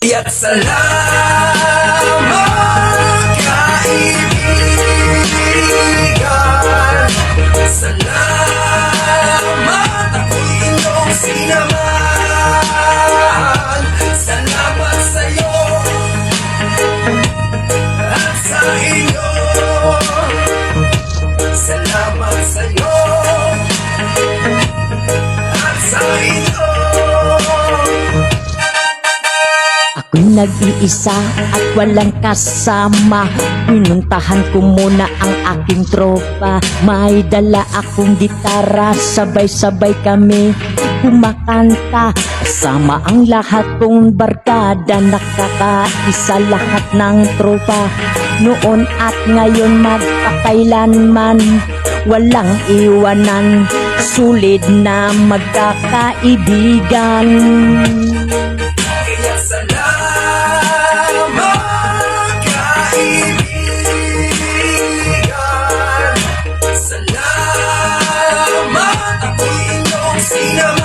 At salamat kaibigan. Salamat ako inyong sinamahan. Salamat sa'yo at sa inyo. Salamat sa'yo at sa inyo. Ako'y nag-iisa at walang kasama. Pinuntahan ko muna ang aking tropa. May dala akong gitara, sabay-sabay kami kumakanta. Kasama ang lahat kong barkada, nakakaisa lahat ng tropa. Noon at ngayon magpakailanman, walang iwanan, sulit na magkakaibigan. Kaya salamat kaibigan. Salamat ako inyong sinamahan.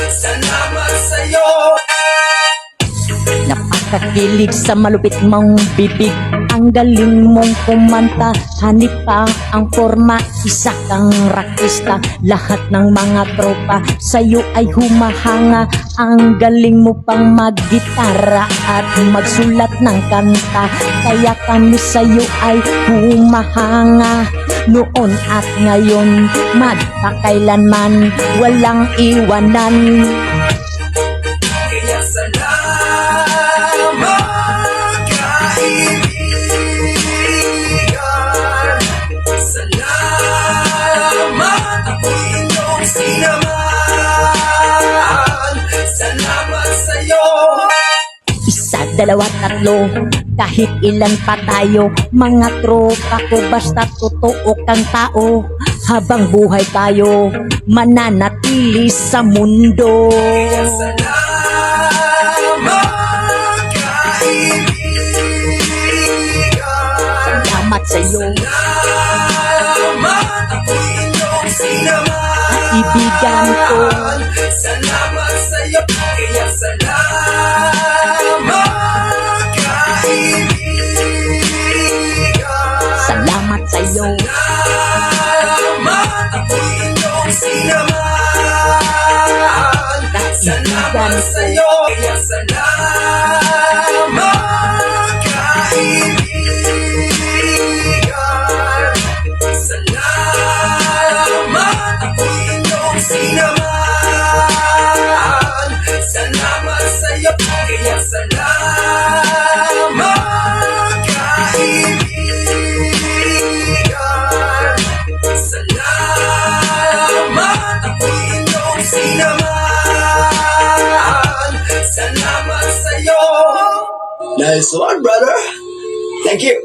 Salamat sa'yo. Napakakilig sa malupit mong bibig, ang galing mong kumanta, hanip pa ang forma, isa kang rakista. Lahat ng mga tropa sa'yo ay humahanga, ang galing mo pang maggitara at magsulat ng kanta. Kaya kami sa'yo ay humahanga, noon at ngayon magpakailanman, walang iwanan. Kaya salamat kaibigan. Salamat ako inyong sinamahan. Salamat sa'yo. Isa, dalawa, tatlo, kahit ilan pa tayo, mga tropa ko, basta totoo kang tao. Habang buhay tayo, mananatili sa mundo. Salamat kaibigan. Salamat sa'yo, Salamat ako inyong sinamahan. kaibigan ko. Salamat sa'yo. Kaya salamat kaibigan. Salamat sa'yo, Salamat ako inyong sinamahan. Salamat sa'yo. Kaya salamat kaibigan. Salamat ako inyong sinamahan. Salamat sa'yo. Kaya salamat kaibigan. Salamat ako inyong sinamahan. Salamat sa'yo. Nice one, brother. Thank you.